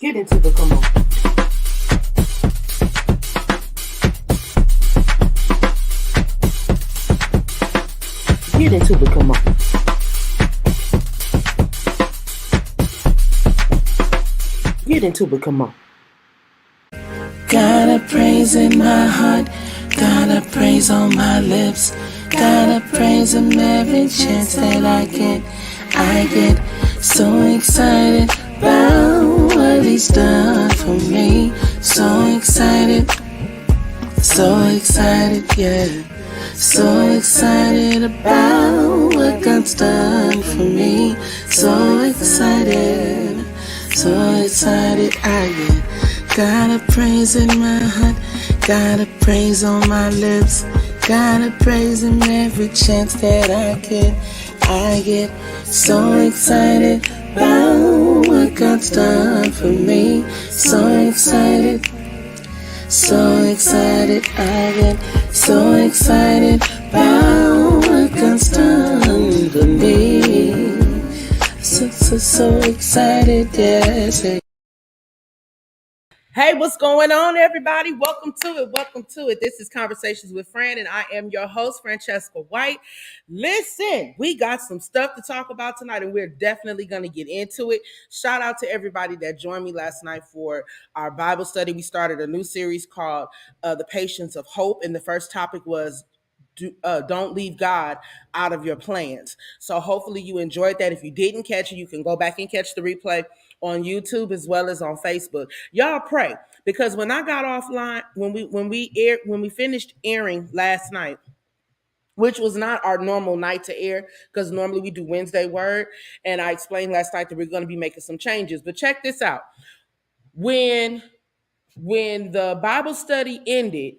Get into the come on. Get into the come on. Get into the come on. Got a praise in my heart, got a praise on my lips, got a praise him every chance that I get. I get so excited about what he's done for me. So excited, yeah. So excited about what God's done for me. So excited I get. Got a praise in my heart, got a praise on my lips, got a praise in every chance that I get. I get so excited about what God's done for me. So excited I get. So excited about what God's done for me. So excited, yes. Hey, what's going on, everybody? Welcome to it. This is Conversations with Fran, and I am your host, Francesca White. Listen, we got some stuff to talk about tonight, and we're definitely going to get into it. Shout out to everybody that joined me last night for our Bible study. We started a new series called The Patience of Hope, and the first topic was don't leave God out of your plans. So hopefully you enjoyed that. If you didn't catch it, you can go back and catch the replay on YouTube as well as on Facebook. Y'all pray, because when I got offline, when we finished airing last night, which was not our normal night to air, because normally we do Wednesday Word, and I explained last night that we're going to be making some changes. But check this out: when the Bible study ended,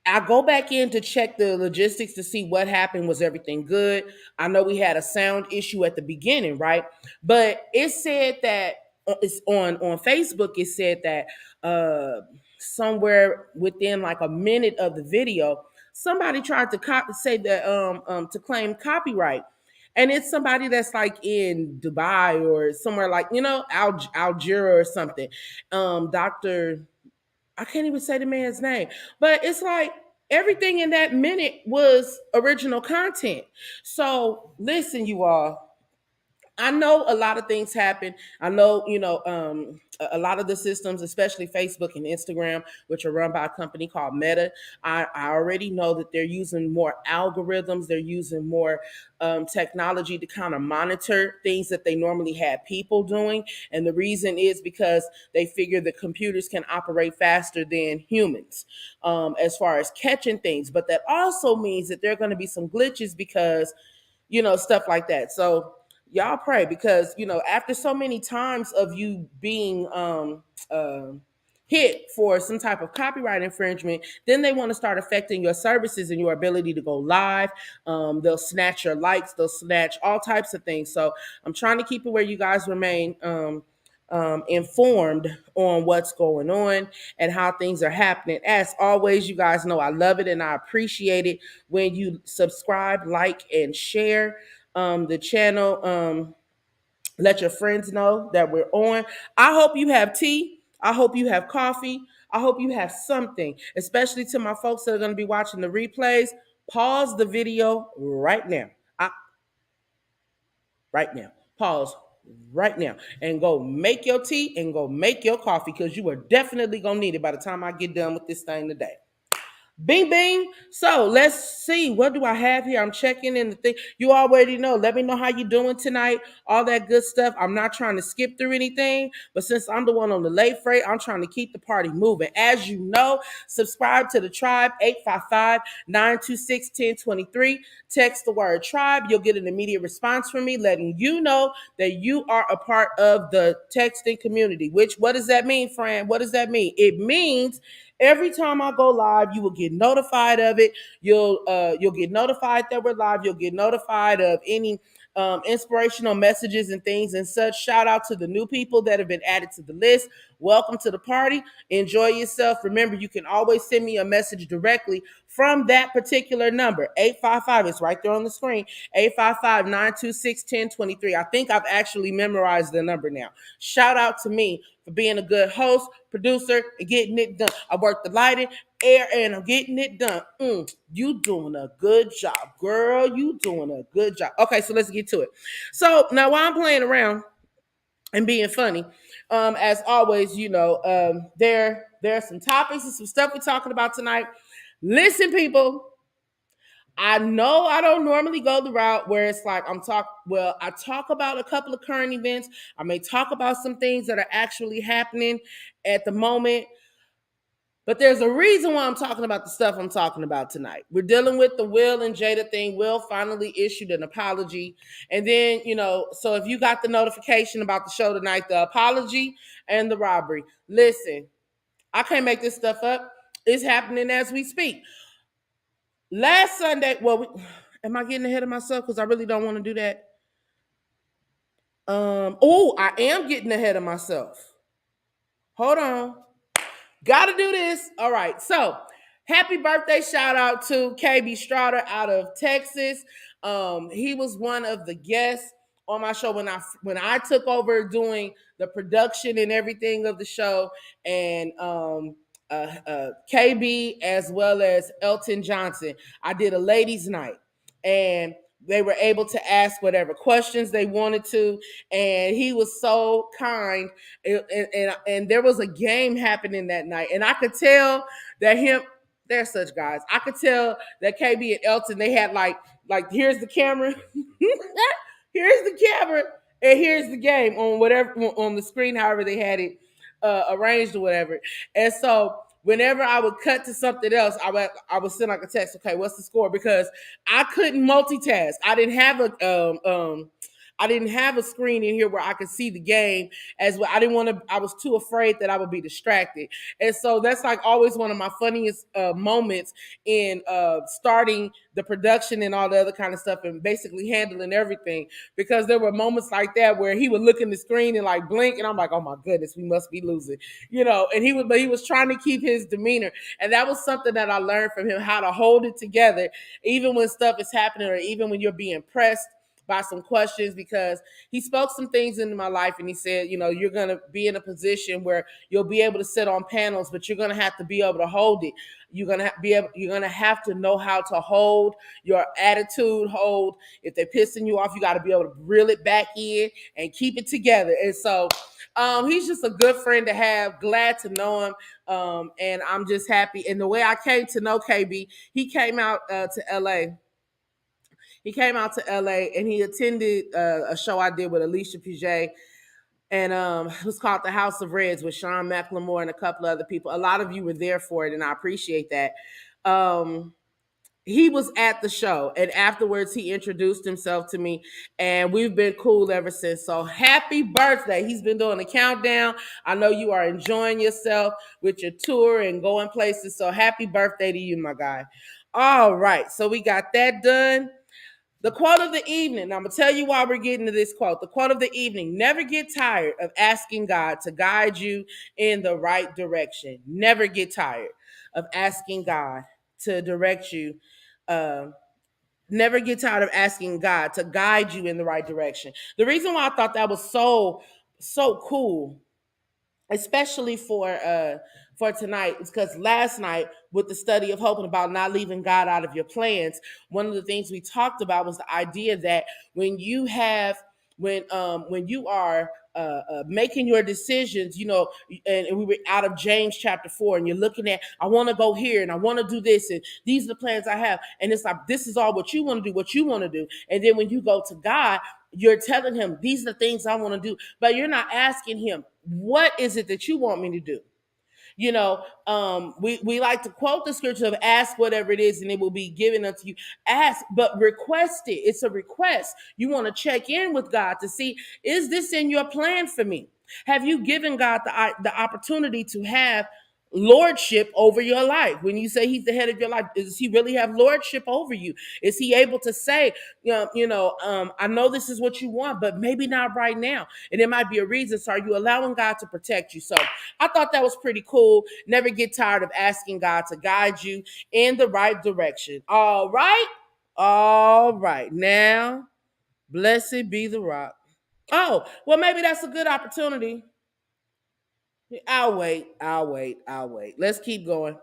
I go back in to check the logistics to see what happened. Was everything good? I know we had a sound issue at the beginning, right? But it said that it's on Facebook. It said that somewhere within like a minute of the video, somebody tried to say that to claim copyright. And it's somebody that's like in Dubai or somewhere, like, Algeria or something. Dr. I can't even say the man's name, but it's like everything in that minute was original content. So listen, you all, I know a lot of things happen. I know, a lot of the systems, especially Facebook and Instagram, which are run by a company called Meta, I already know that they're using more algorithms. They're using more technology to kind of monitor things that they normally had people doing. And the reason is because they figure the computers can operate faster than humans as far as catching things. But that also means that there are going to be some glitches because, stuff like that. So y'all pray, because after so many times of you being hit for some type of copyright infringement, then they want to start affecting your services and your ability to go live. They'll snatch your likes, they'll snatch all types of things. So I'm trying to keep it where you guys remain informed on what's going on and how things are happening. As always, you guys know I love it and I appreciate it when you subscribe, like, and share the channel. Let your friends know that we're on. I hope you have tea. I hope you have coffee. I hope you have something, especially to my folks that are going to be watching the replays. Pause the video right now. Right now. Pause right now and go make your tea and go make your coffee, because you are definitely going to need it by the time I get done with this thing today. Bing, bing. So let's see. What do I have here? I'm checking in the thing. You already know. Let me know how you doing tonight. All that good stuff. I'm not trying to skip through anything, but since I'm the one on the late freight, I'm trying to keep the party moving. As you know, subscribe to the tribe, 855-926-1023. Text the word tribe. You'll get an immediate response from me letting you know that you are a part of the texting community. What does that mean, Fran? What does that mean? It means every time I go live, you will get notified of it. You'll get notified that we're live. You'll get notified of any inspirational messages and things and such. Shout out to the new people that have been added to the list. Welcome to the party. Enjoy yourself. Remember, you can always send me a message directly from that particular number. 855, it's right there on the screen. 855-926-1023. I think I've actually memorized the number now. Shout out to me for being a good host, producer, and getting it done. I work the lighting, air, and I'm getting it done. You doing a good job, girl. You doing a good job. Okay, so let's get to it. So now while I'm playing around and being funny, as always, there are some topics and some stuff we're talking about tonight. Listen, people, I know I don't normally go the route where it's like I talk about a couple of current events. I may talk about some things that are actually happening at the moment, but there's a reason why I'm talking about the stuff I'm talking about tonight. We're dealing with the Will and Jada thing. Will finally issued an apology. And then, so if you got the notification about the show tonight, the apology and the robbery, listen, I can't make this stuff up. It's happening as we speak. Last Sunday, am I getting ahead of myself? Because I really don't want to do that. I am getting ahead of myself. Hold on. Gotta do this. All right. So happy birthday shout out to KB Strada out of Texas. He was one of the guests on my show when I took over doing the production and everything of the show, and KB as well as Elton Johnson. I did a ladies' night, and they were able to ask whatever questions they wanted to, and he was so kind. And there was a game happening that night, and I could tell that they're such guys. I could tell that KB and Elton, they had like here's the camera, here's the camera, and here's the game on whatever on the screen, however they had it arranged or whatever. And so whenever I would cut to something else, I would send like a text. Okay, what's the score? Because I couldn't multitask. I didn't have a screen in here where I could see the game as well. I was too afraid that I would be distracted. And so that's like always one of my funniest moments in starting the production and all the other kind of stuff and basically handling everything, because there were moments like that where he would look in the screen and like blink, and I'm like, oh my goodness, we must be losing, and he was trying to keep his demeanor. And that was something that I learned from him, how to hold it together, even when stuff is happening or even when you're being pressed by some questions, because he spoke some things into my life, and he said, you're going to be in a position where you'll be able to sit on panels, but you're going to have to be able to hold it. You're going to have to know how to hold your attitude, hold if they're pissing you off, you got to be able to reel it back in and keep it together. And so he's just a good friend to have, glad to know him. And I'm just happy. And the way I came to know KB, he came out to LA. He came out to LA and he attended a show I did with Alicia Puget. And it was called The House of Reds with Sean McLemore and a couple of other people. A lot of you were there for it, and I appreciate that. He was at the show, and afterwards he introduced himself to me, and we've been cool ever since. So happy birthday. He's been doing a countdown. I know you are enjoying yourself with your tour and going places. So happy birthday to you, my guy. All right. So we got that done. The quote of the evening. I'm going to tell you why we're getting to this quote. The quote of the evening: never get tired of asking God to guide you in the right direction. Never get tired of asking God to direct you. Never get tired of asking God to guide you in the right direction. The reason why I thought that was so cool, especially for tonight, is because last night with the study of hope and about not leaving God out of your plans, one of the things we talked about was the idea that when you are making your decisions, and we were out of James chapter 4, and you're looking at, I want to go here and I want to do this, and these are the plans I have, and it's like, this is all what you want to do, and then when you go to God, you're telling him, these are the things I want to do, but you're not asking him, what is it that you want me to do? We like to quote the scripture of ask whatever it is and it will be given unto you. Ask, but request it. It's a request. You want to check in with God to see, is this in your plan for me? Have you given God the opportunity to have lordship over your life. When you say he's the head of your life, does he really have lordship over you? Is he able to say, I know this is what you want, but maybe not right now, and it might be a reason. So are you allowing God to protect you? So I thought that was pretty cool. Never get tired of asking God to guide you in the right direction. All right, now blessed be the rock. Oh, well, maybe that's a good opportunity. I'll wait. Let's keep going.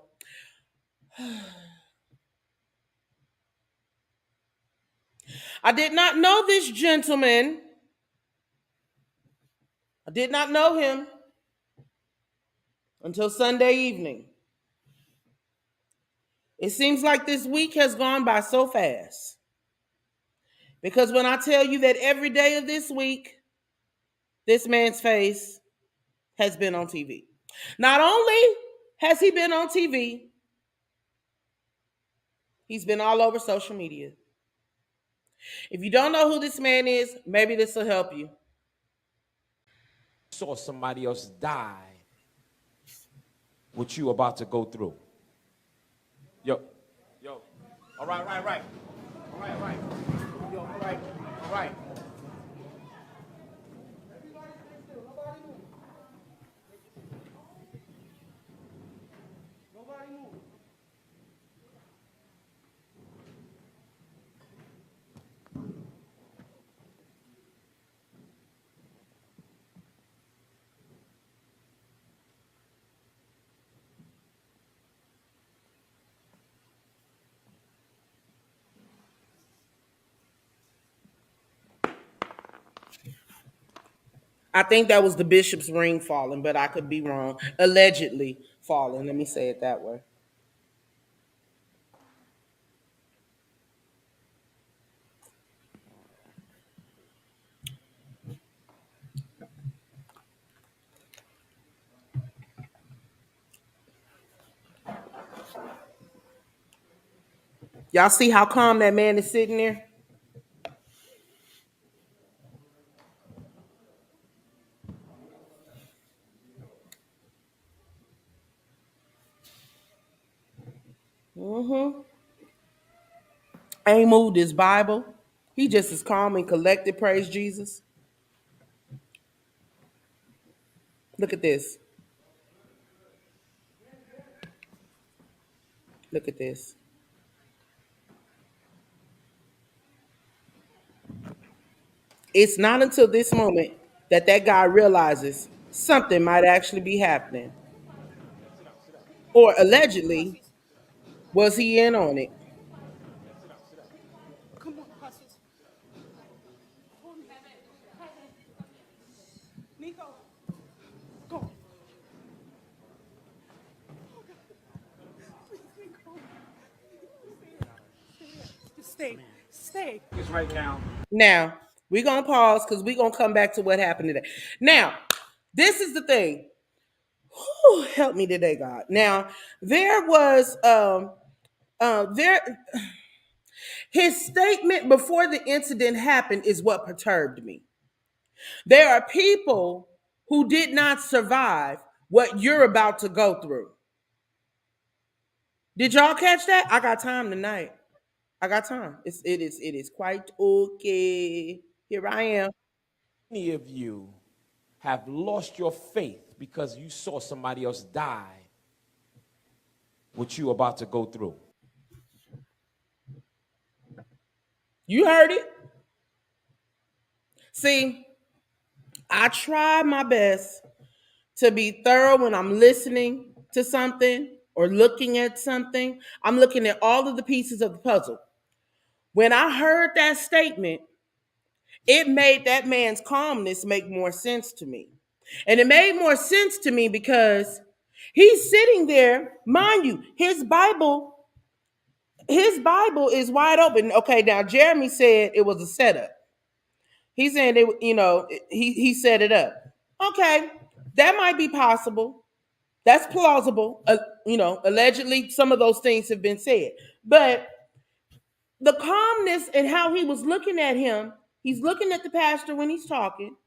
I did not know this gentleman. I did not know him until Sunday evening. It seems like this week has gone by so fast. Because when I tell you that every day of this week, this man's face has been on TV. Not only has he been on TV, he's been all over social media. If you don't know who this man is, maybe this will help you. Saw somebody else die, what you about to go through. Yo, all right. Yo, all right. I think that was the bishop's ring falling, but I could be wrong. Allegedly falling. Let me say it that way. Y'all see how calm that man is sitting there? Mm-hmm. Ain't moved his Bible. He just as calm and collected. Praise Jesus. Look at this. Look at this. It's not until this moment that that guy realizes something might actually be happening. Or allegedly, was he in on it? It's right now. Now, we're going to pause because we're going to come back to what happened today. Now, this is the thing. Whew, help me today, God. Now, there was there his statement before the incident happened is what perturbed me. There are people who did not survive what you're about to go through. Did y'all catch that? I got time tonight. I got time. It is quite okay. Here I am. Many of you have lost your faith because you saw somebody else die, what you about to go through. You heard it. See, I try my best to be thorough when I'm listening to something or looking at something. I'm looking at all of the pieces of the puzzle. When I heard that statement, it made that man's calmness make more sense to me. And it made more sense to me because he's sitting there, mind you, his Bible is wide open. Okay, now Jeremy said it was a setup. He's saying he set it up. Okay, that might be possible. That's plausible. Allegedly some of those things have been said. But the calmness and how he was looking at him, he's looking at the pastor when he's talking.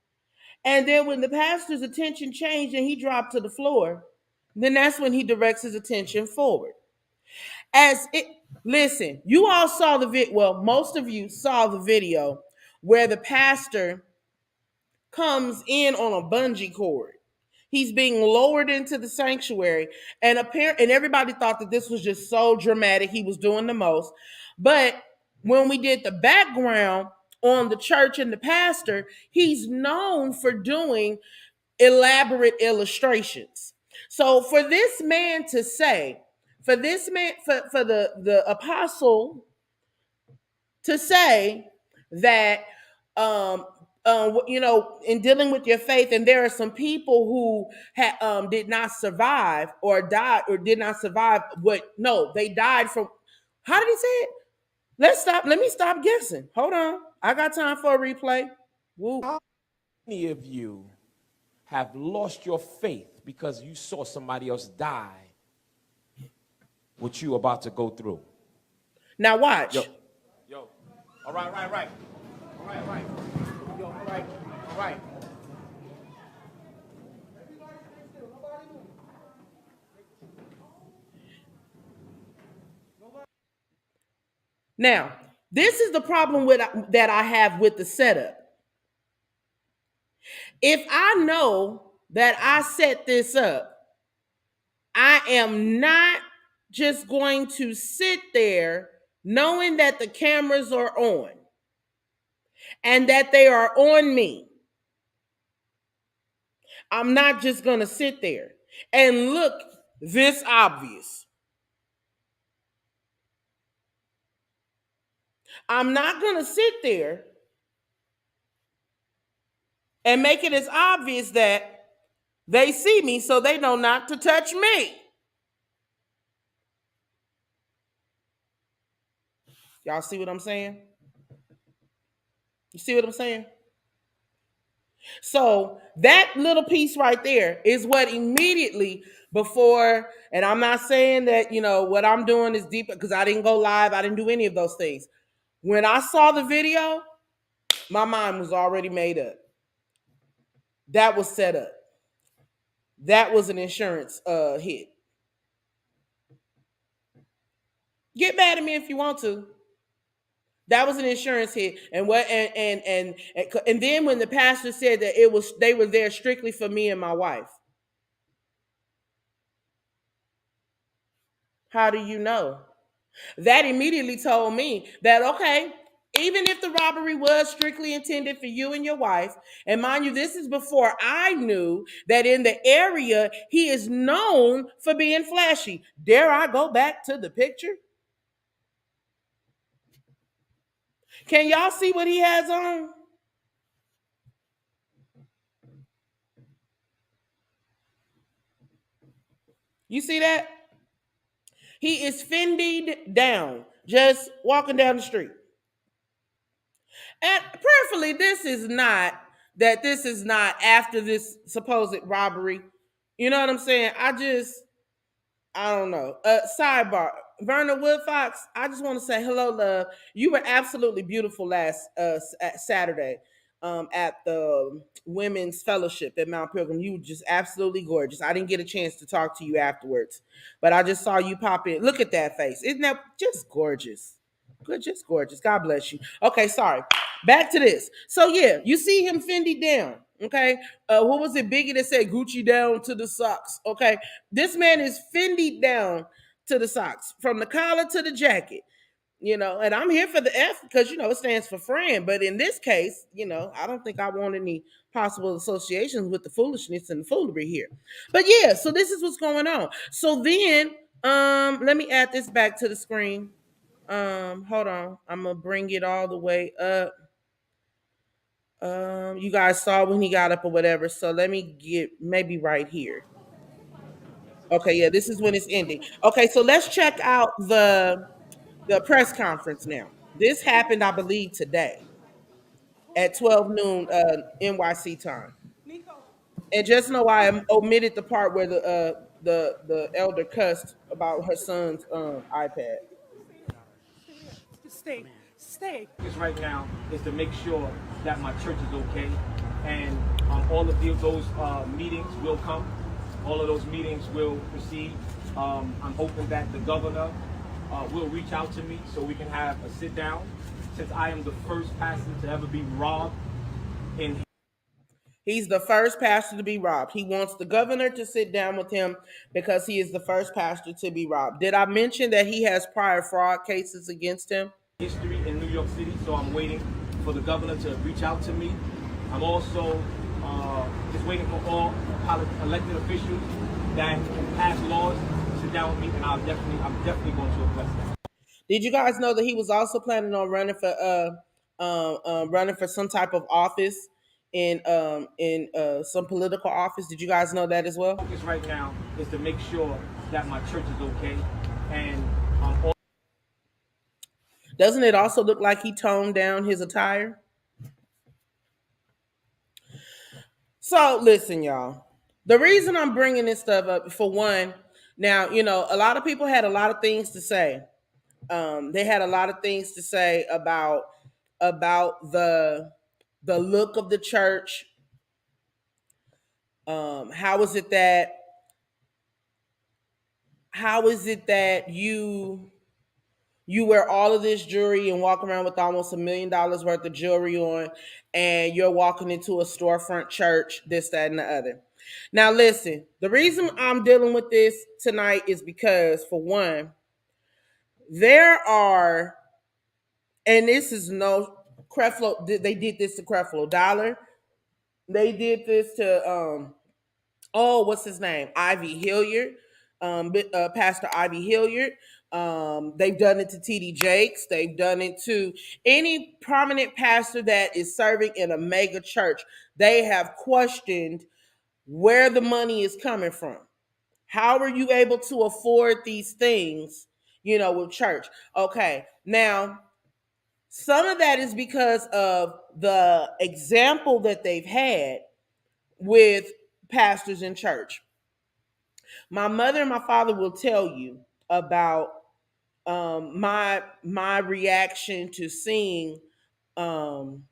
And then when the pastor's attention changed and he dropped to the floor, Then that's when he directs his attention forward. As it Listen, you all saw the video. Well, most of you saw the video where the pastor comes in on a bungee cord. He's being lowered into the sanctuary, and everybody thought that this was just so dramatic. He was doing the most. But when we did the background on the church and the pastor, he's known for doing elaborate illustrations. So for this man to say, for the apostle to say that in dealing with your faith, and there are some people who did not survive or died or did not survive. They died from. How did he say it? Let me stop guessing. Hold on, I got time for a replay. Woo. How many of you have lost your faith because you saw somebody else die what you about to go through? Now watch. Yo. All right. All right. Yo, all right. Now, this is the problem that I have with the setup. If I know that I set this up, I am not just going to sit there knowing that the cameras are on and that they are on me. I'm not just going to sit there and look this obvious. I'm not going to sit there and make it as obvious that they see me so they know not to touch me. Y'all see what I'm saying? You see what I'm saying? So that little piece right there is what immediately before, and I'm not saying that, what I'm doing is deep because I didn't go live. I didn't do any of those things. When I saw the video, my mind was already made up. That was set up. That was an insurance hit. Get mad at me if you want to. That was an insurance hit. And then when the pastor said that they were there strictly for me and my wife. How do you know? That immediately told me that, okay, even if the robbery was strictly intended for you and your wife, and mind you, this is before I knew that in the area he is known for being flashy. Dare I go back to the picture? Can y'all see what he has on? You see that? He is fendied down, just walking down the street. And prayerfully, this is not after this supposed robbery. You know what I'm saying? I don't know. Sidebar. Verna Woodfox, I just want to say hello, love. You were absolutely beautiful last Saturday at the Women's Fellowship at Mount Pilgrim. You were just absolutely gorgeous. I didn't get a chance to talk to you afterwards, but I just saw you pop in. Look at that face. Isn't that just gorgeous? Good, just gorgeous. God bless you. Okay, sorry. Back to this. So yeah, you see him fendied down. Okay. What was it? Biggie that said Gucci down to the socks. Okay. This man is fendied down to the socks, from the collar to the jacket. And I'm here for the F because it stands for Fran. But in this case, I don't think I want any possible associations with the foolishness and the foolery here. But yeah, so this is what's going on. So then let me add this back to the screen. Hold on. I'm gonna bring it all the way up. You guys saw when he got up or whatever. So let me get maybe right here. Okay, yeah, this is when it's ending. Okay, so let's check out the press conference now. This happened, I believe, today at 12 noon NYC time. And just know I omitted the part where the elder cussed about her son's iPad. Stay. Is right now is to make sure that my church is okay, and all of those meetings will come. all of those meetings will proceed. I'm hoping that the governor will reach out to me so we can have a sit down, since I am the first pastor to ever be robbed in. He's the first pastor to be robbed. He wants the governor to sit down with him because he is the first pastor to be robbed. Did I mention that he has prior fraud cases against him? History in New York City, so I'm waiting for the governor to reach out to me. I'm also just waiting for all elected officials that can pass laws to sit down with me, and I'm definitely going to address that. Did you guys know that he was also planning on running for some type of office in some political office? Did you guys know that as well? Focus right now is to make sure that my church is okay, and Doesn't it also look like he toned down his attire? So listen, y'all. The reason I'm bringing this stuff up, for one, now a lot of people had a lot of things to say. They had a lot of things to say about the look of the church. How is it that you wear all of this jewelry and walk around with almost $1 million worth of jewelry on, and you're walking into a storefront church, this, that, and the other. Now, listen, the reason I'm dealing with this tonight is because, for one, there are, and this is no Creflo, they did this to Creflo Dollar. They did this to what's his name? Ivy Hilliard, Pastor Ivy Hilliard. They've done it to TD Jakes. They've done it to any prominent pastor that is serving in a mega church. They have questioned where the money is coming from. How are you able to afford these things, with church? Okay, now some of that is because of the example that they've had with pastors in church. My mother and my father will tell you about my reaction to seeing, while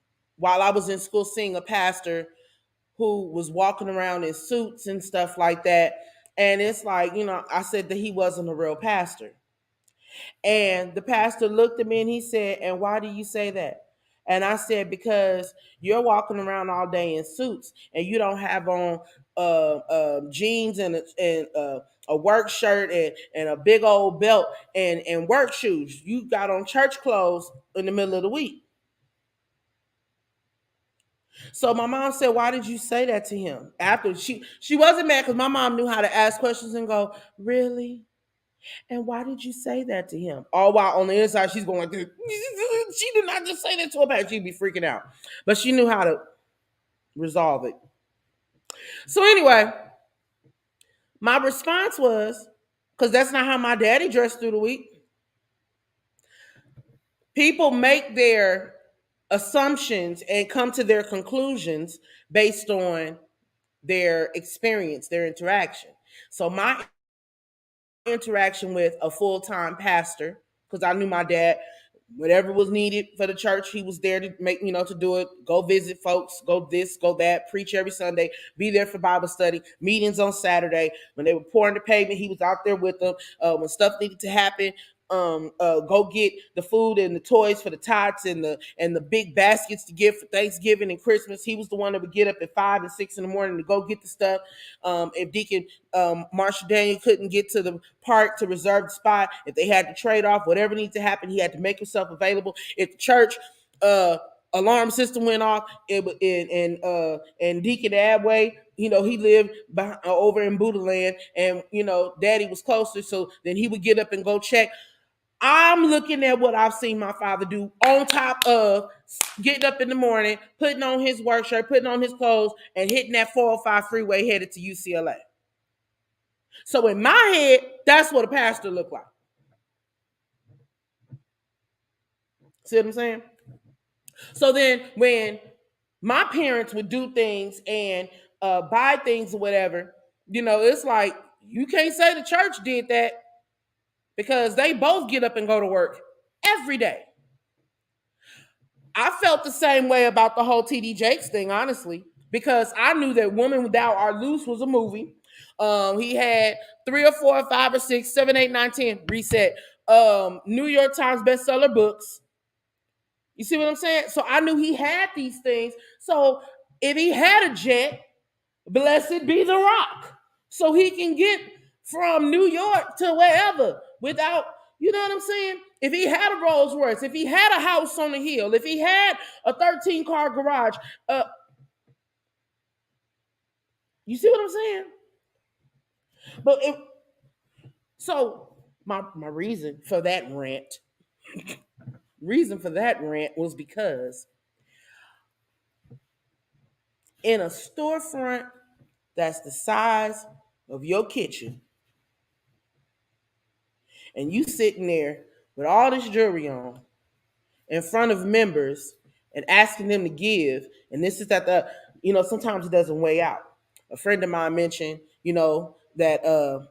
I was in school, seeing a pastor who was walking around in suits and stuff like that. And it's like, I said that he wasn't a real pastor. And the pastor looked at me and he said, "And why do you say that?" And I said, "Because you're walking around all day in suits and you don't have on jeans and a work shirt and a big old belt and work shoes. You got on church clothes in the middle of the week." So my mom said, "Why did you say that to him?" After she wasn't mad because my mom knew how to ask questions and go, "Really? And why did you say that to him?" All while on the inside, she's going like this. She did not just say that to a man. She'd be freaking out. But she knew how to resolve it. So anyway, my response was, because that's not how my daddy dressed through the week. People make their assumptions and come to their conclusions based on their experience, their interaction. So my interaction with a full-time pastor, because I knew my dad, whatever was needed for the church, he was there to make, to do it. Go visit folks, go this, go that, preach every Sunday, be there for Bible study, meetings on Saturday. When they were pouring the pavement, he was out there with them. When stuff needed to happen, go get the food and the toys for the tots and the big baskets to give for Thanksgiving and Christmas. He was the one that would get up at 5 and 6 in the morning to go get the stuff. If Deacon Marshall Daniel couldn't get to the park to reserve the spot, if they had to trade off, whatever needs to happen, he had to make himself available. If the church alarm system went off, and Deacon Adway, he lived over in Buddha Land, and Daddy was closer, so then he would get up and go check. I'm looking at what I've seen my father do on top of getting up in the morning, putting on his work shirt, putting on his clothes, and hitting that 405 freeway headed to UCLA. So in my head, that's what a pastor looked like. See what I'm saying? So then when my parents would do things and buy things or whatever, it's like, you can't say the church did that because they both get up and go to work every day. I felt the same way about the whole TD Jakes thing, honestly, because I knew that Woman Thou Art Loose was a movie. He had 3 or 4 or 5 or 6, 7, 8, 9, 10. Reset. New York Times bestseller books. You see what I'm saying? So I knew he had these things. So if he had a jet, blessed be the rock. So he can get from New York to wherever without, you know what I'm saying? If he had a Rolls Royce, if he had a house on the hill, if he had a 13-car garage, you see what I'm saying? But if, so my reason for that rant was because in a storefront that's the size of your kitchen, and you sitting there with all this jewelry on in front of members and asking them to give, and this is at the, sometimes it doesn't weigh out. A friend of mine mentioned, that a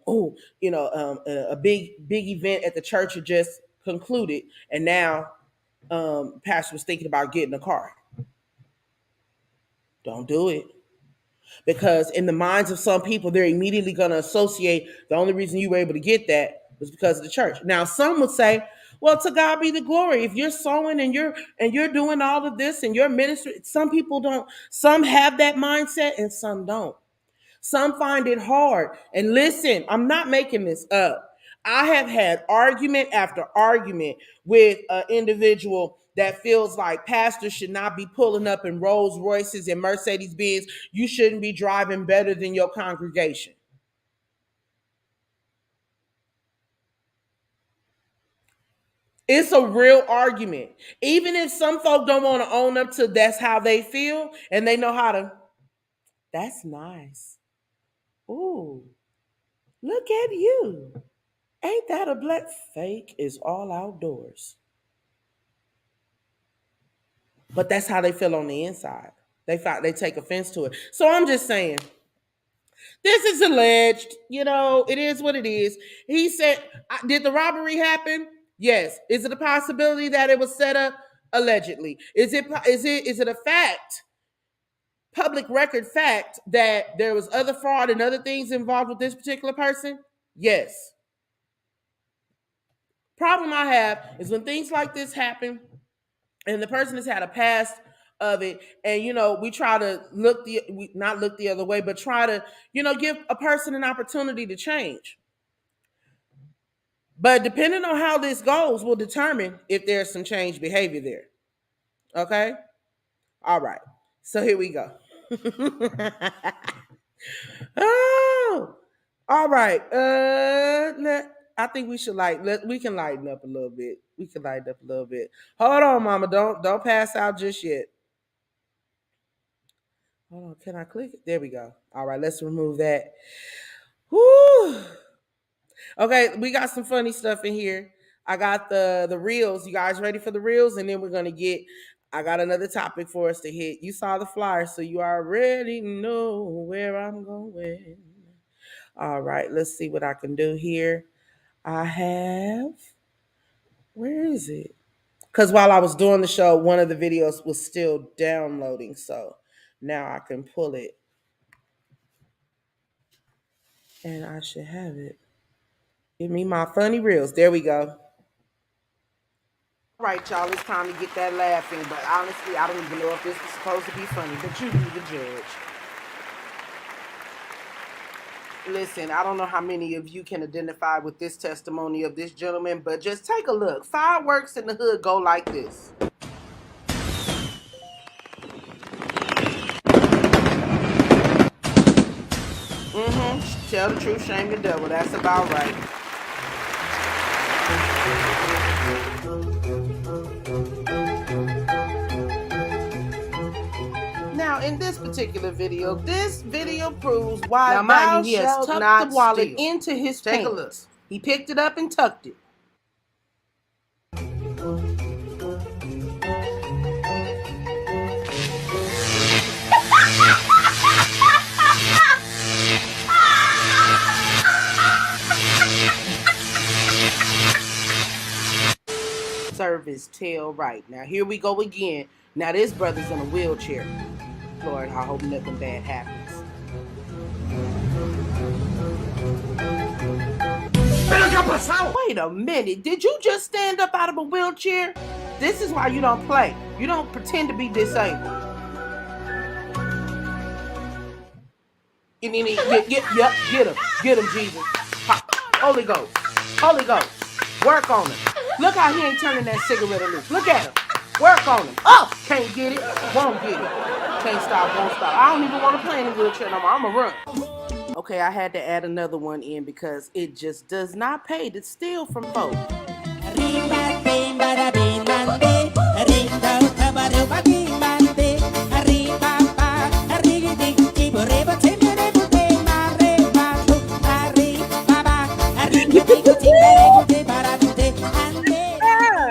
big event at the church had just concluded, and now pastor was thinking about getting a car. Don't do it. Because in the minds of some people, they're immediately going to associate the only reason you were able to get that was because of the church. Now, some would say, well, to God be the glory. If you're sowing and you're doing all of this and your ministry, some people don't. Some have that mindset and some don't. Some find it hard. And listen, I'm not making this up. I have had argument after argument with an individual that feels like pastors should not be pulling up in Rolls Royces and Mercedes Benz. You shouldn't be driving better than your congregation. It's a real argument. Even if some folk don't want to own up to that's how they feel and they know how to, that's nice. Ooh, look at you. Ain't that a black fake is all outdoors. But that's how they feel on the inside. They take offense to it. So I'm just saying, this is alleged. It is what it is. He said, did the robbery happen? Yes. Is it a possibility that it was set up? Allegedly. Is it a fact, public record fact, that there was other fraud and other things involved with this particular person? Yes. Problem I have is when things like this happen and the person has had a past of it, and we try to not look the other way, but try to give a person an opportunity to change. But depending on how this goes will determine if there's some change behavior there. Okay? All right. So here we go. Oh, all right. I think we should we can lighten up a little bit. Hold on, mama. Don't pass out just yet. Hold on. Can I click it? There we go. All right, let's remove that. Whoo. Okay, we got some funny stuff in here. I got the reels. You guys ready for the reels? And then I got another topic for us to hit. You saw the flyer, so you already know where I'm going. All right, let's see what I can do here. Where is it? Because while I was doing the show, one of the videos was still downloading. So now I can pull it. And I should have it. Give me my funny reels. There we go. All right, y'all, it's time to get that laughing. But honestly, I don't even know if this is supposed to be funny, but you be the judge. Listen, I don't know how many of you can identify with this testimony of this gentleman, but just take a look. Fireworks in the hood go like this. Tell the truth, shame the devil. That's about right. Now, in this particular video, proves why now, mind you, he has tucked the wallet into his pants. Take a look. He picked it up and tucked it. Serve his tail right. Now, here we go again. Now, this brother's in a wheelchair. Lord, I hope nothing bad happens. Wait a minute. Did you just stand up out of a wheelchair? This is why you don't play. You don't pretend to be disabled. Get him. Get him, Jesus. Holy Ghost. Holy Ghost. Work on him. Look how he ain't turning that cigarette loose. Look at him. Work on him. Oh, can't get it. Won't get it. Can't stop, won't stop. I don't even want to play in the wheelchair no more. I'm going to run. Okay, I had to add another one in because it just does not pay to steal from folks.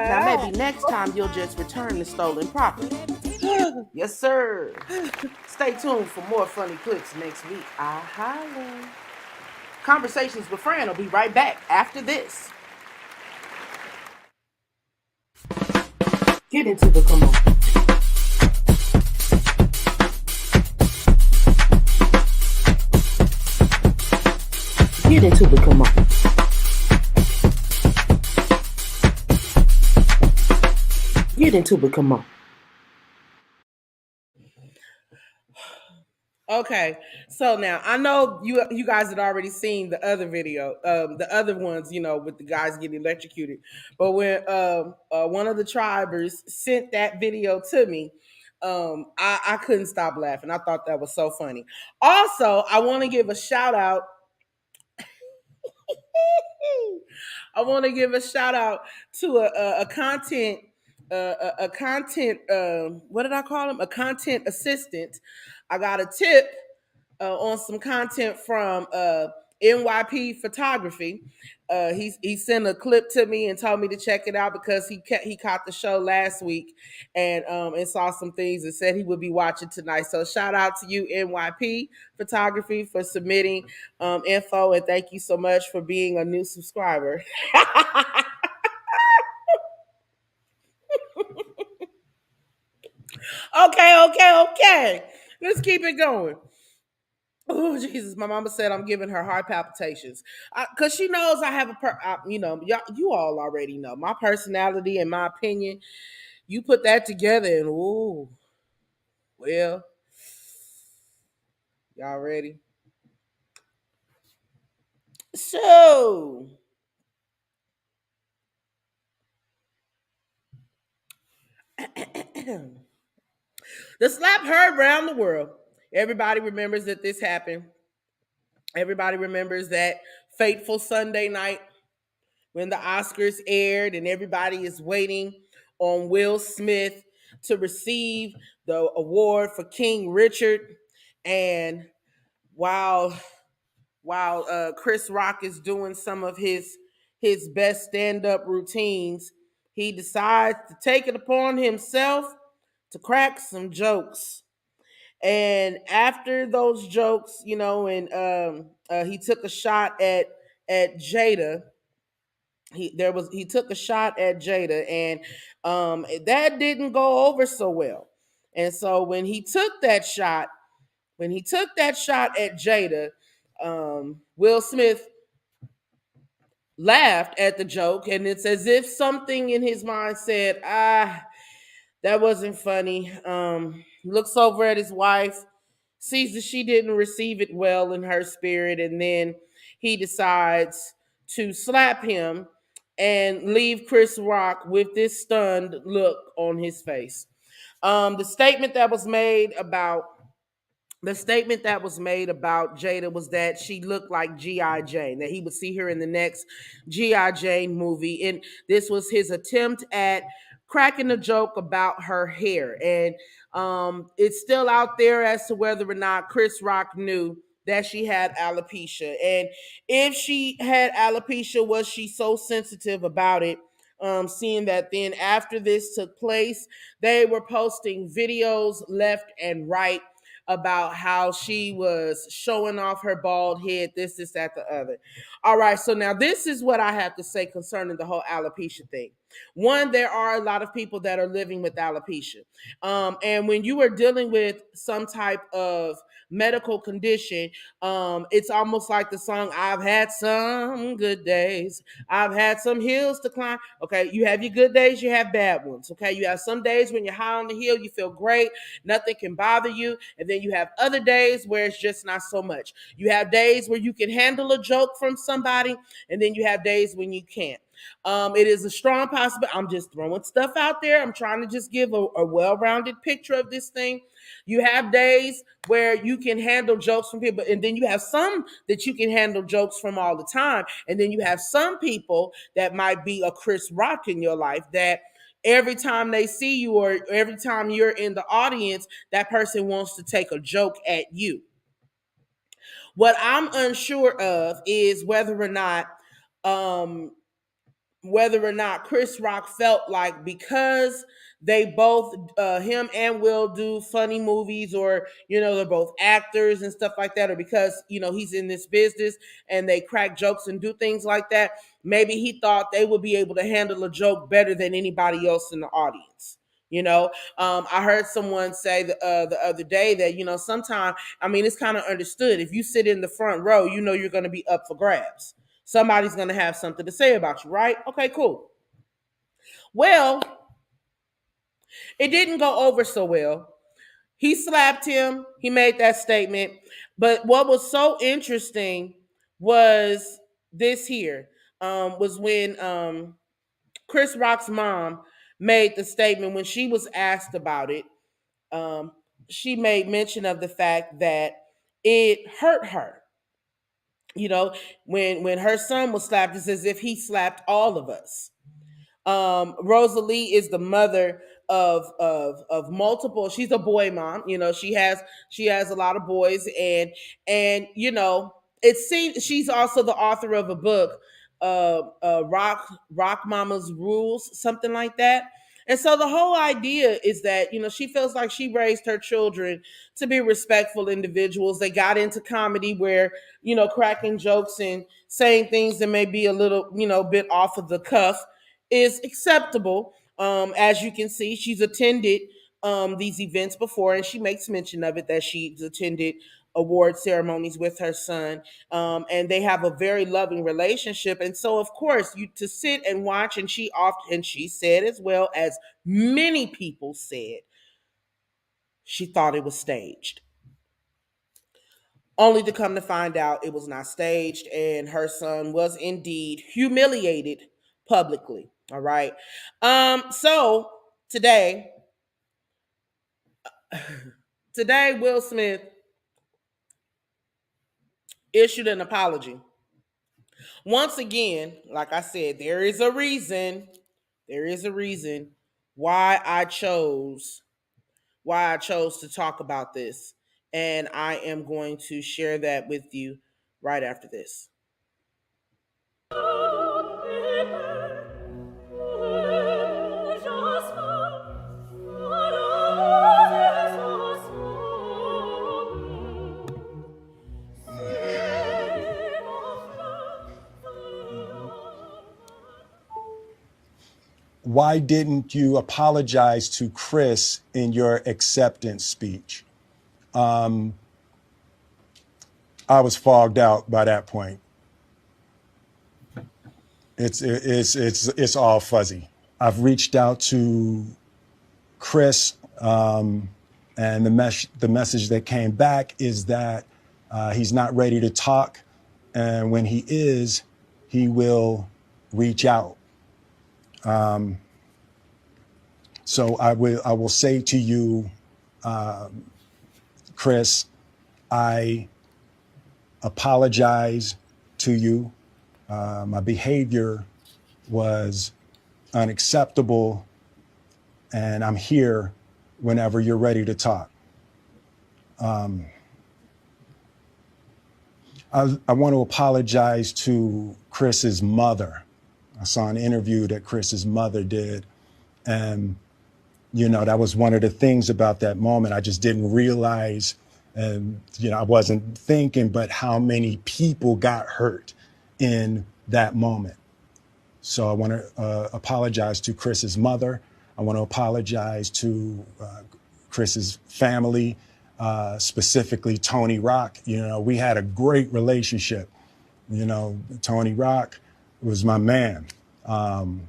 Now maybe next time you'll just return the stolen property. Yes, sir. Stay tuned for more funny clips next week. I holla. Conversations with Fran will be right back after this. Get into the come on. Get into the come on. Get into the come on. Okay, so now I know you guys had already seen the other video, the other ones, with the guys getting electrocuted. But when one of the tribers sent that video to me, I couldn't stop laughing. I thought that was so funny. Also, I want to give a shout out. I want to give a shout out to a content a content what did I call him? A content assistant. I got a tip on some content from NYP Photography. He sent a clip to me and told me to check it out because he caught the show last week and saw some things and said he would be watching tonight. So shout out to you, NYP Photography, for submitting info, and thank you so much for being a new subscriber. Okay. Let's keep it going. Oh Jesus! My mama said I'm giving her heart palpitations because she knows I have you all already know my personality and my opinion. You put that together, and ooh, well, y'all ready? So, the slap heard around the world. Everybody remembers that this happened. Everybody remembers that fateful Sunday night when the Oscars aired and everybody is waiting on Will Smith to receive the award for King Richard. And while Chris Rock is doing some of his best stand-up routines, he decides to take it upon himself to crack some jokes. And after those jokes, he took a shot at Jada. He took a shot at Jada, and that didn't go over so well. And so when he took that shot at Jada, Will Smith laughed at the joke, and it's as if something in his mind said, that wasn't funny. Looks over at his wife, sees that she didn't receive it well in her spirit, and then he decides to slap him and leave Chris Rock with this stunned look on his face. The statement that was made about Jada was that she looked like G.I. Jane, that he would see her in the next G.I. Jane movie. And this was his attempt at cracking a joke about her hair. And it's still out there as to whether or not Chris Rock knew that she had alopecia. And if she had alopecia, was she so sensitive about it? Seeing that then after this took place, they were posting videos left and right about how she was showing off her bald head, this, that, the other. All right, so now this is what I have to say concerning the whole alopecia thing. One, there are a lot of people that are living with alopecia. And when you are dealing with some type of medical condition, it's almost like the song, I've had some good days, I've had some hills to climb. Okay, you have your good days, you have bad ones. Okay, you have some days when you're high on the hill, you feel great, nothing can bother you. And then you have other days where it's just not so much. You have days where you can handle a joke from somebody, and then you have days when you can't. It is a strong possibility. I'm just throwing stuff out there. I'm trying to just give a well-rounded picture of this thing. You have days where you can handle jokes from people, and then you have some that you can handle jokes from all the time. And then you have some people that might be a Chris Rock in your life that every time they see you or every time you're in the audience, that person wants to take a joke at you. What I'm unsure of is um, whether or not Chris Rock felt like because they both, him and Will, do funny movies, or they're both actors and stuff like that, or because he's in this business and they crack jokes and do things like that, maybe he thought they would be able to handle a joke better than anybody else in the audience. I heard someone say the other day that sometimes, I mean, it's kind of understood, if you sit in the front row, you're going to be up for grabs. Somebody's going to have something to say about you, right? Okay, cool. Well, it didn't go over so well. He slapped him. He made that statement. But what was so interesting was this here, was when Chris Rock's mom made the statement when she was asked about it. Um, she made mention of the fact that it hurt her. When her son was slapped, it's as if he slapped all of us. Rosalie is the mother of multiple. She's a boy mom. She has a lot of boys, and it seems she's also the author of a book, Rock Mama's Rules, something like that. And so the whole idea is that she feels like she raised her children to be respectful individuals. They got into comedy where cracking jokes and saying things that may be a little bit off of the cuff is acceptable. As you can see, she's attended these events before, and she makes mention of it that she's attended award ceremonies with her son, and they have a very loving relationship. And so, of course, you to sit and watch, and she said, as well as many people said, she thought it was staged. Only to come to find out it was not staged, and her son was indeed humiliated publicly. All right. So today, Will Smith issued an apology. Once again, like I said, there is a reason. There is a reason why I chose to talk about this, and I am going to share that with you right after this. Why didn't you apologize to Chris in your acceptance speech? I was fogged out by that point. It's all fuzzy. I've reached out to Chris, and the message that came back is that he's not ready to talk, and when he is, he will reach out. So I will say to you, Chris, I apologize to you. My behavior was unacceptable, and I'm here whenever you're ready to talk. I want to apologize to Chris's mother. I saw an interview that Chris's mother did, and that was one of the things about that moment. I just didn't realize, and I wasn't thinking, but how many people got hurt in that moment. So I want to apologize to Chris's mother. I want to apologize to Chris's family, specifically Tony Rock. You know, we had a great relationship. You know, Tony Rock was my man, and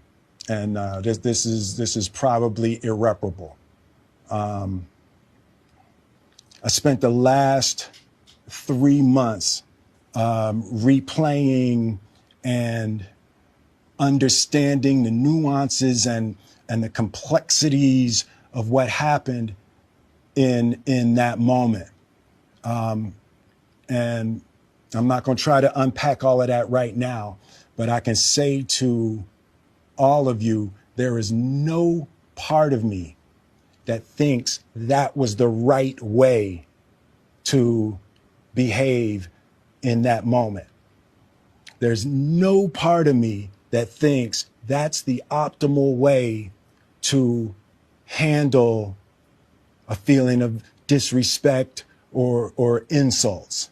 this is probably irreparable. I spent the last 3 months replaying and understanding the nuances and the complexities of what happened in that moment. And I'm not going to try to unpack all of that right now, but I can say to all of you, there is no part of me that thinks that was the right way to behave in that moment. There's no part of me that thinks that's the optimal way to handle a feeling of disrespect or insults.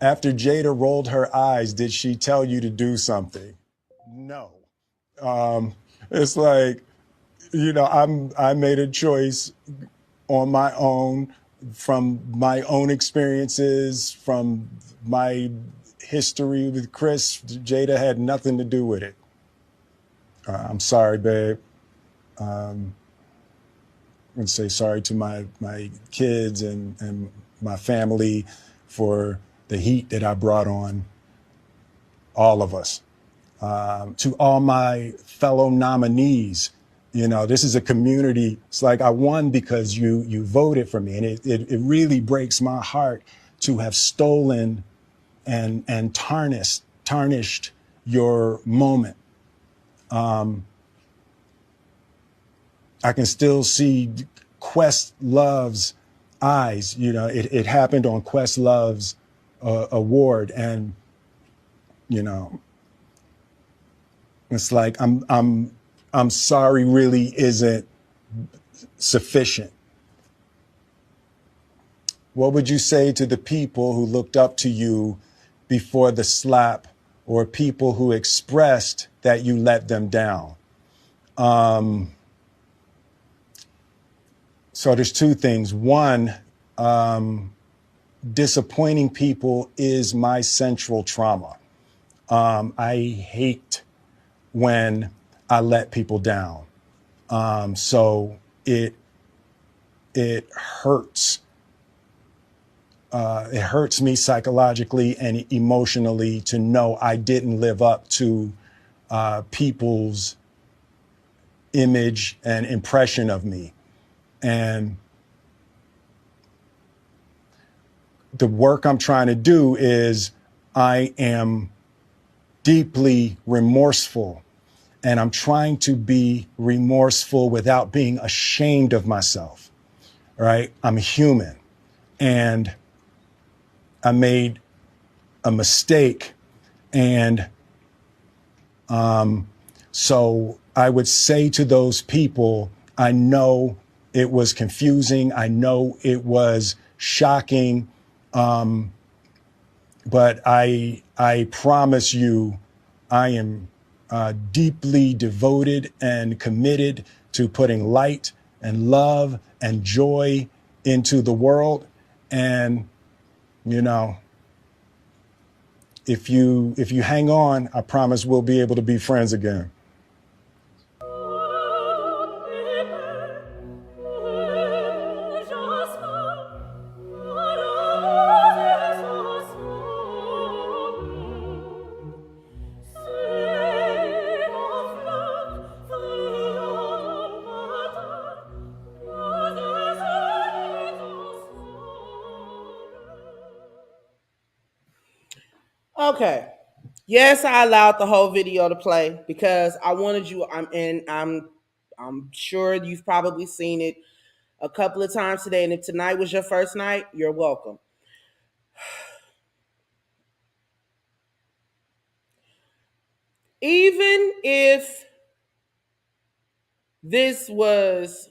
After Jada rolled her eyes, did she tell you to do something? No. It's like, you know, I made a choice on my own, from my own experiences, from my history with Chris. Jada had nothing to do with it. I'm sorry, babe. I'm going to say sorry to my kids and my family for the heat that I brought on all of us. To all my fellow nominees, you know, this is a community. It's like I won because you voted for me. And it really breaks my heart to have stolen and tarnished your moment. I can still see Questlove's eyes. You know, it happened on Questlove's award. And, you know, it's like I'm sorry really isn't sufficient. What would you say to the people who looked up to you before the slap, or people who expressed that you let them down? So there's two things. One, disappointing people is my central trauma. I hate when I let people down. So it hurts. It hurts me psychologically and emotionally to know I didn't live up to people's image and impression of me. And the work I'm trying to do is, I am deeply remorseful, and I'm trying to be remorseful without being ashamed of myself, right? I'm human, and I made a mistake. And so I would say to those people, I know it was confusing. I know it was shocking. But I promise you, I am deeply devoted and committed to putting light and love and joy into the world. And, you know, if you hang on, I promise we'll be able to be friends again. Okay. Yes, I allowed the whole video to play because I wanted you. I'm sure you've probably seen it a couple of times today. And if tonight was your first night, you're welcome. Even if this was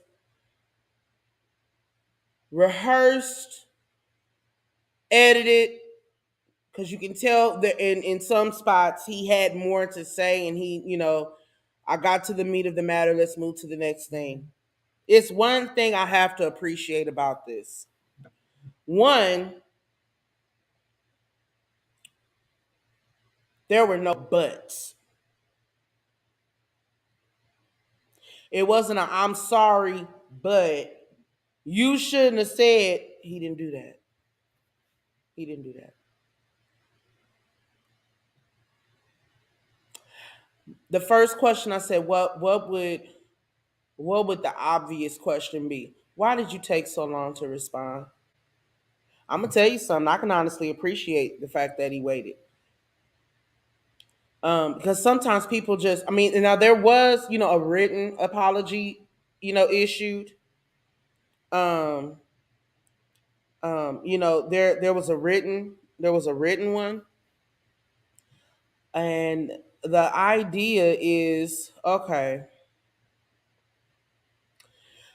rehearsed, edited, because you can tell that in some spots he had more to say, and I got to the meat of the matter. Let's move to the next thing. It's one thing I have to appreciate about this. One, there were no buts. It wasn't a I'm sorry, but you shouldn't have said. He didn't do that. He didn't do that. The first question I said, what would the obvious question be? Why did you take so long to respond? I'm gonna tell you something. I can honestly appreciate the fact that he waited. Because sometimes people just, I mean, now there was, a written apology, issued. Um, there was a written one, and the idea is okay.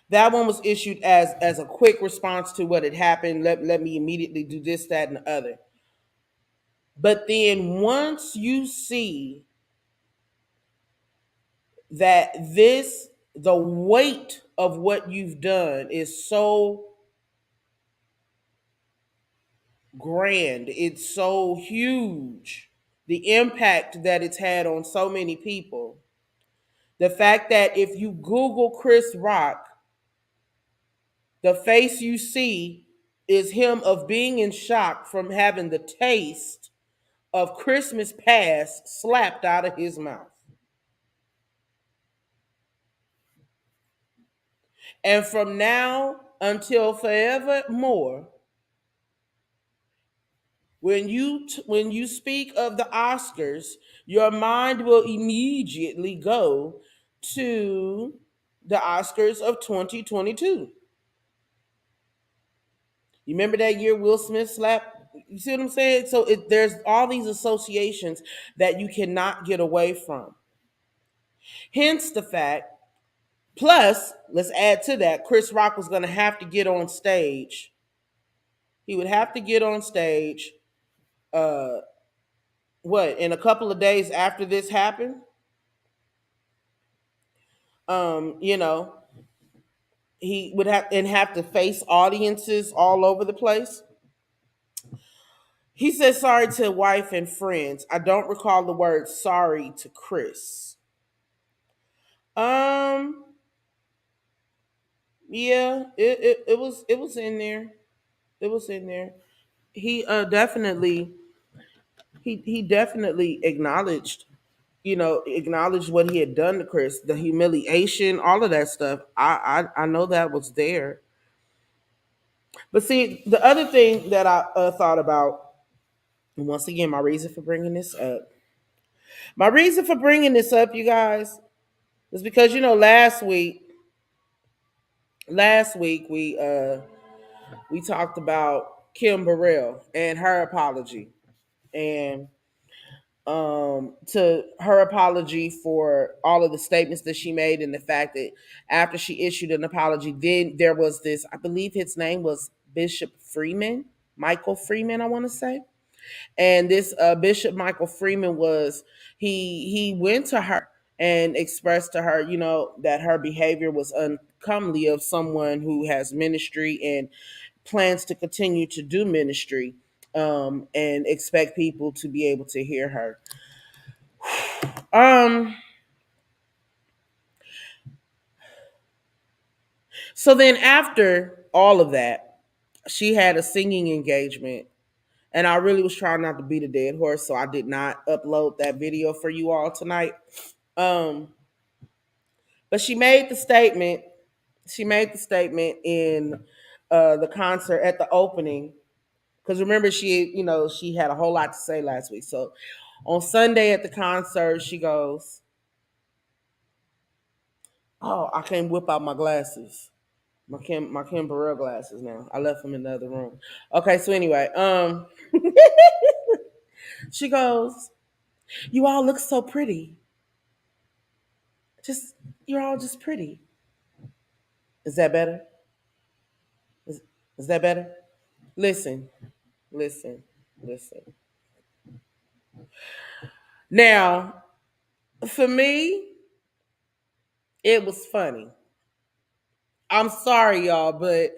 That one was issued as a quick response to what had happened. Let me immediately do this, that, and the other. But then once you see that the weight of what you've done is so grand, it's so huge, the impact that it's had on so many people. The fact that if you Google Chris Rock, the face you see is him of being in shock from having the taste of Christmas past slapped out of his mouth. And from now until forevermore, when you speak of the Oscars, your mind will immediately go to the Oscars of 2022. You remember that year Will Smith slapped? You see what I'm saying? So there's all these associations that you cannot get away from. Hence the fact. Plus, let's add to that, Chris Rock was going to have to get on stage. He would have to get on stage. Uh, in a couple of days after this happened? Um, you know, he would have to face audiences all over the place. He said sorry to wife and friends. I don't recall the word sorry to Chris. Um, yeah, it was in there. It was in there. He definitely acknowledged what he had done to Chris, the humiliation, all of that stuff. I know that was there. But see, the other thing that I thought about, and once again, my reason for bringing this up, you guys, is because last week we talked about Kim Burrell and her apology, and to her apology for all of the statements that she made, and the fact that after she issued an apology, then there was this, I believe his name was Bishop Freeman, Michael Freeman, I want to say. And this Bishop Michael Freeman he went to her and expressed to her, that her behavior was uncomely of someone who has ministry and plans to continue to do ministry, and expect people to be able to hear her. Um, so then after all of that, she had a singing engagement. And I really was trying not to beat a dead horse, so I did not upload that video for you all tonight. Um, but she made the statement. She made the statement in the concert at the opening. Because remember, she had a whole lot to say last week. So on Sunday at the concert, she goes, "Oh, I can't whip out my glasses, my Kim Burrell glasses now. I left them in the other room." Okay, so anyway, she goes, "You all look so pretty. Just you're all just pretty." Is that better? Is, is that better? Listen, listen, listen. Now, for me, it was funny. I'm sorry, y'all, but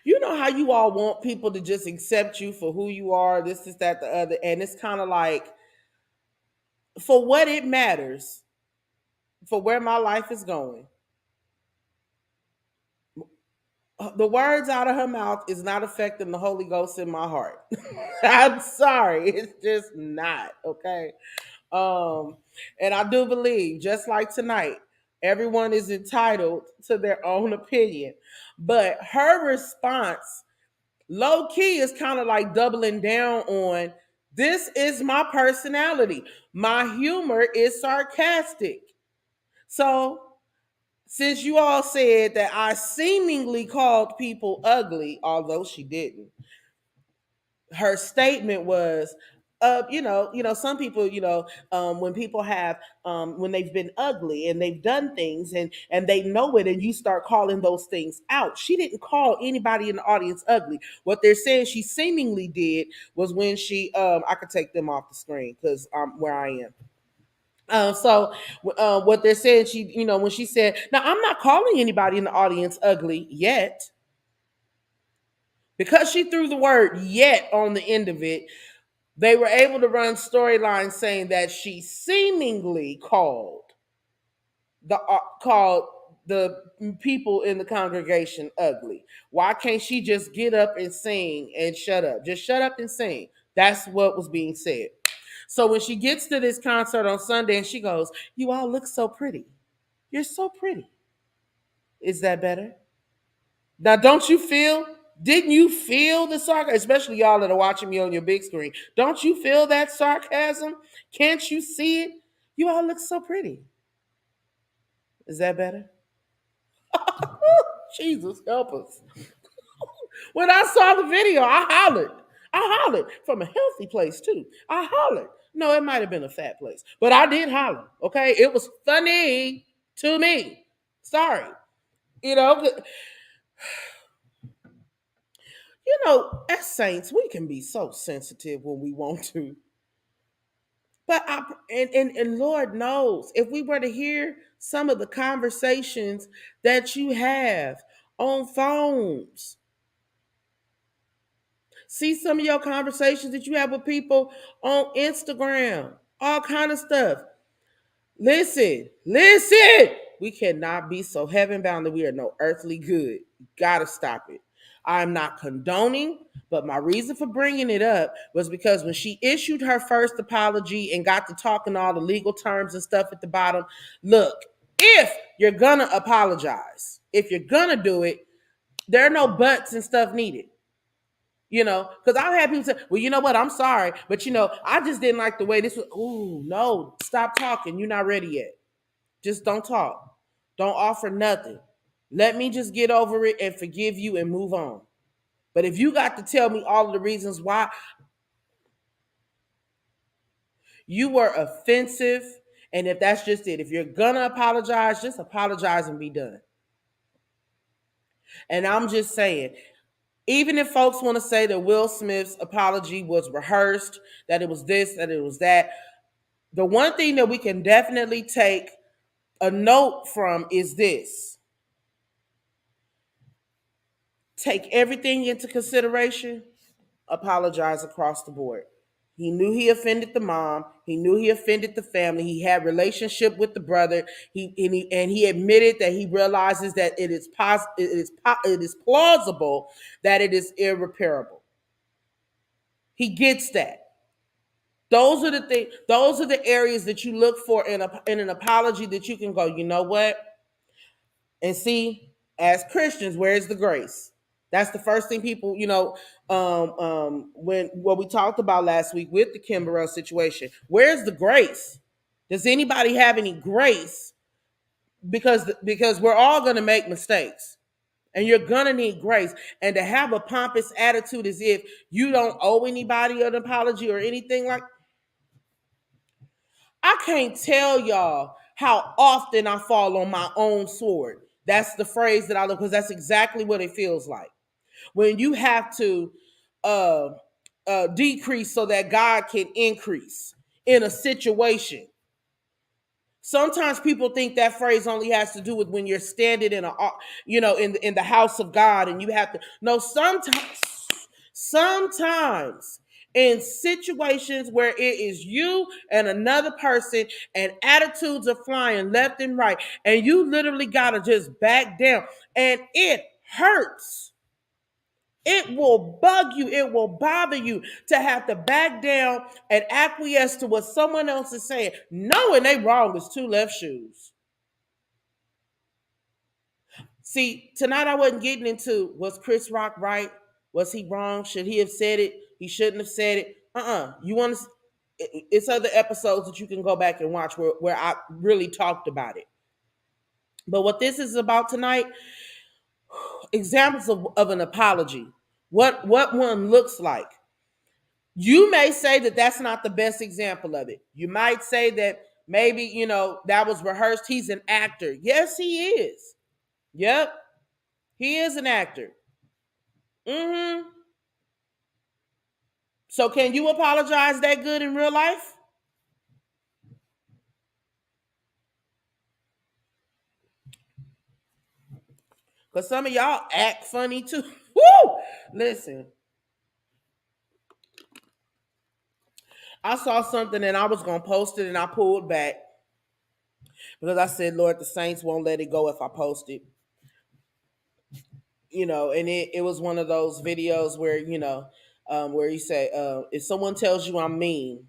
you know how you all want people to just accept you for who you are, this is that, the other, and it's kind of like for what it matters, for where my life is going. The words out of her mouth is not affecting the Holy Ghost in my heart. I'm sorry, it's just not okay. Um, and I do believe, just like tonight, everyone is entitled to their own opinion. But her response, low key, is kind of like doubling down on this is my personality. My humor is sarcastic. So, since you all said that I seemingly called people ugly, although she didn't, her statement was, some people, when people have, when they've been ugly and they've done things and they know it, and you start calling those things out. She didn't call anybody in the audience ugly. What they're saying she seemingly did was when she, I could take them off the screen because I'm where I am. What they're saying, she, when she said, "Now I'm not calling anybody in the audience ugly yet," because she threw the word "yet" on the end of it. They were able to run storylines saying that she seemingly called the people in the congregation ugly. Why can't she just get up and sing and shut up? Just shut up and sing. That's what was being said. So when she gets to this concert on Sunday and she goes, "You all look so pretty. You're so pretty." Is that better? Now, don't you feel? Didn't you feel the sarcasm? Especially y'all that are watching me on your big screen. Don't you feel that sarcasm? Can't you see it? You all look so pretty. Is that better? Jesus, help us. When I saw the video, I hollered. I hollered from a healthy place too. I hollered. No, it might have been a fat place, but I did holler. Okay, it was funny to me. Sorry, you know, as saints, we can be so sensitive when we want to. But and Lord knows, if we were to hear some of the conversations that you have on phones, see some of your conversations that you have with people on Instagram, all kind of stuff. Listen. We cannot be so heaven bound that we are no earthly good. Gotta stop it. I'm not condoning, but my reason for bringing it up was because when she issued her first apology and got to talking all the legal terms and stuff at the bottom, look, if you're gonna apologize, if you're gonna do it, there are no buts and stuff needed. Because I've had people say, "Well, you know what? I'm sorry, but I just didn't like the way this was." Ooh, no, stop talking. You're not ready yet. Just don't talk. Don't offer nothing. Let me just get over it and forgive you and move on. But if you got to tell me all of the reasons why you were offensive, and if that's just it, if you're gonna apologize, just apologize and be done. And I'm just saying, even if folks want to say that Will Smith's apology was rehearsed, that it was this, that it was that, the one thing that we can definitely take a note from is this: take everything into consideration, apologize across the board. He knew he offended the mom. He knew he offended the family. He had relationship with the brother. He admitted that he realizes that it is plausible that it is irreparable. He gets that. Those are the things. Those are the areas that you look for in an apology, that you can go, you know what, and see, as Christians, where is the grace? That's the first thing people, when what we talked about last week with the Kimberell situation. Where's the grace? Does anybody have any grace? Because we're all going to make mistakes, and you're going to need grace. And to have a pompous attitude as if you don't owe anybody an apology or anything like, I can't tell y'all how often I fall on my own sword. That's the phrase that I look, because that's exactly what it feels like. when you have to uh, decrease so that God can increase in a situation. Sometimes people think that phrase only has to do with when you're standing in a, in the house of God, and you have to. No, sometimes in situations where it is you and another person, and attitudes are flying left and right, and you literally gotta just back down, and it hurts. It will bug you. It will bother you to have to back down and acquiesce to what someone else is saying, knowing they wrong is two left shoes. See, tonight I wasn't getting into, was Chris Rock right? Was he wrong? Should he have said it? He shouldn't have said it. You want to? It's other episodes that you can go back and watch where I really talked about it. But what this is about tonight, examples of an apology. What one looks like. You may say that that's not the best example of it. You might say that maybe, that was rehearsed. He's an actor. Yes, he is. Yep, he is an actor. Mm-hmm. So can you apologize that good in real life? Because some of y'all act funny too. Woo! Listen, I saw something and I was going to post it and I pulled back because I said, Lord, the saints won't let it go if I post it. And it was one of those videos where, where you say, if someone tells you I'm mean,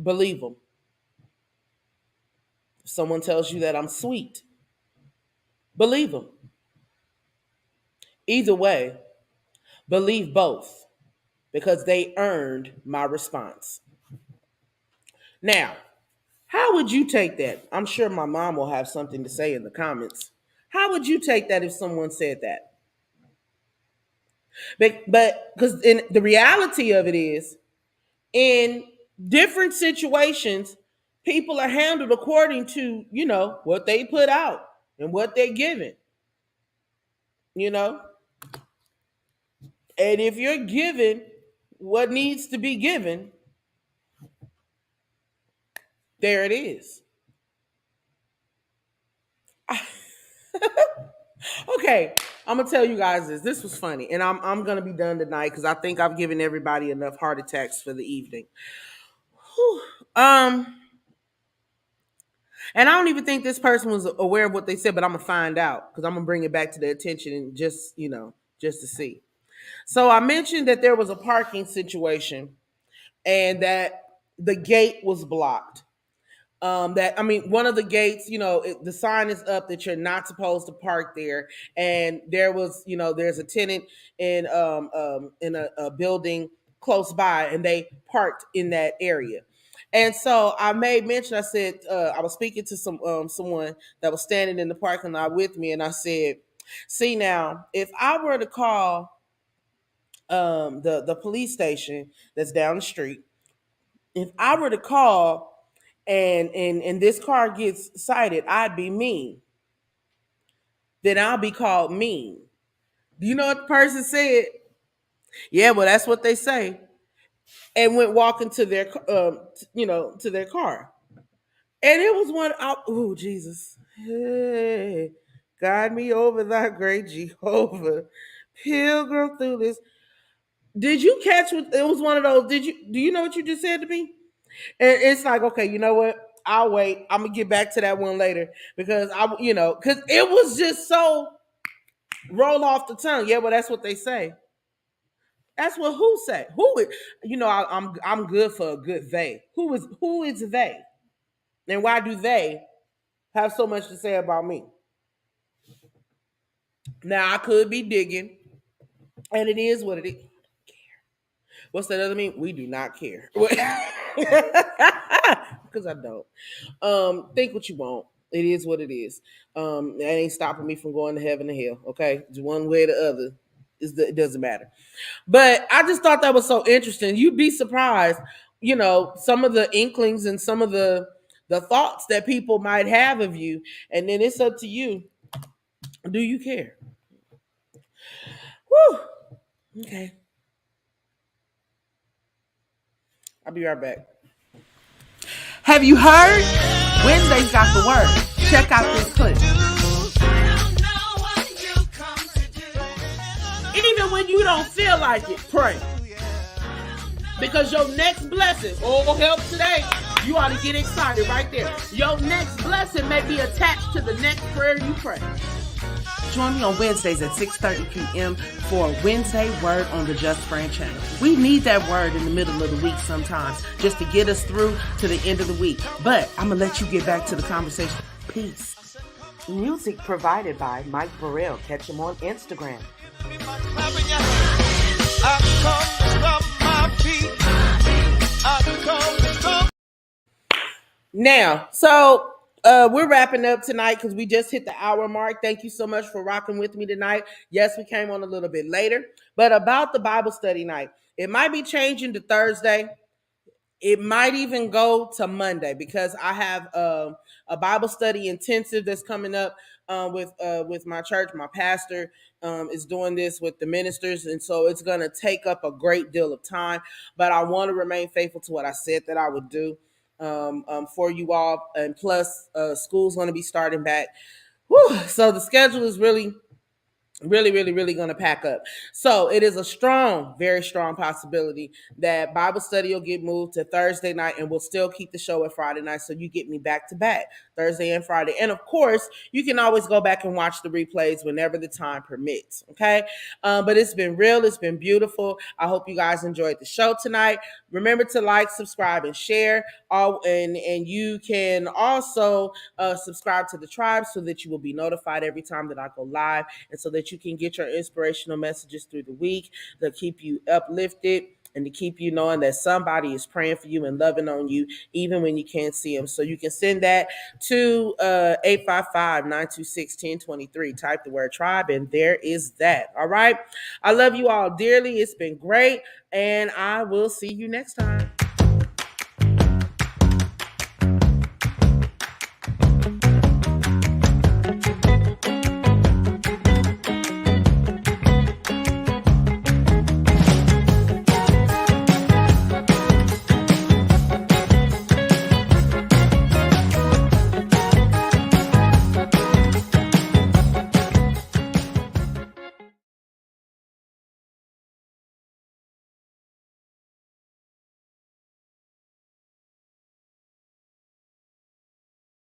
believe them. If someone tells you that I'm sweet, believe them. Either way, believe both because they earned my response. Now, how would you take that? I'm sure my mom will have something to say in the comments. How would you take that if someone said that? But because the reality of it is, in different situations, people are handled according to, what they put out and what they're given, you know? And if you're given what needs to be given, there it is. Okay, I'm gonna tell you guys this. This was funny, and I'm gonna be done tonight because I think I've given everybody enough heart attacks for the evening. Whew. And I don't even think this person was aware of what they said, but I'm gonna find out because I'm gonna bring it back to their attention and just to see. So I mentioned that there was a parking situation and that the gate was blocked. One of the gates, the sign is up that you're not supposed to park there, and there's a tenant in a building close by, and they parked in that area. And so I made mention. I said I was speaking to someone that was standing in the parking lot with me, and I said, "See now, if I were to call the police station that's down the street, if I were to call and this car gets cited, I'd be mean. Then I'll be called mean." Do you know what the person said? Yeah, well, that's what they say, and went walking to their to their car. And it was one out. Oh, Jesus. Hey, guide me over thy great Jehovah. Pilgrim through this. Did you catch what it was one of those? Do you know what you just said to me? And it's like, okay, you know what? I'll wait. I'm gonna get back to that one later because because it was just so roll off the tongue. Yeah, well, that's what they say. That's what who say. Who is? I'm good for a good they. Who is they? And why do they have so much to say about me? Now I could be digging, and it is what it is. What's that other mean? We do not care. Because I don't. Think what you want. It is what it is. That ain't stopping me from going to heaven and hell. Okay, it's one way or the other. It doesn't matter. But I just thought that was so interesting. You'd be surprised, some of the inklings and some of the thoughts that people might have of you, and then it's up to you. Do you care? Whew. Okay. I'll be right back. Have you heard? Wednesday's got the word. Check out this clip. Even when you don't feel like it, pray. Because your next blessing, oh help today, you ought to get excited right there. Your next blessing may be attached to the next prayer you pray. Join me on Wednesdays at 6:30 p.m. for a Wednesday Word on the Just Fran channel. We need that word in the middle of the week sometimes just to get us through to the end of the week. But I'm going to let you get back to the conversation. Peace. Music provided by Mike Burrell. Catch him on Instagram. Now, so we're wrapping up tonight because we just hit the hour mark. Thank you so much for rocking with me tonight. Yes, we came on a little bit later, but about the Bible study night, it might be changing to Thursday. It might even go to Monday because I have a Bible study intensive that's coming up with my church. My pastor is doing this with the ministers, and so it's going to take up a great deal of time. But I want to remain faithful to what I said that I would do for you all. And plus, school's going to be starting back. Whew, so the schedule is really going to pack up. So it is a strong, very strong possibility that Bible study will get moved to Thursday night, and we'll still keep the show at Friday night. So you get me back to back Thursday and Friday. And of course, you can always go back and watch the replays whenever the time permits. Okay. But it's been real. It's been beautiful. I hope you guys enjoyed the show tonight. Remember to like, subscribe, and share. And you can also subscribe to the tribe so that you will be notified every time that I go live, and so that you can get your inspirational messages through the week that keep you uplifted and to keep you knowing that somebody is praying for you and loving on you even when you can't see them. So you can send that to 855-926-1023. Type the word tribe, and there is that. All right. I love you all dearly. It's been great, and I will see you next time.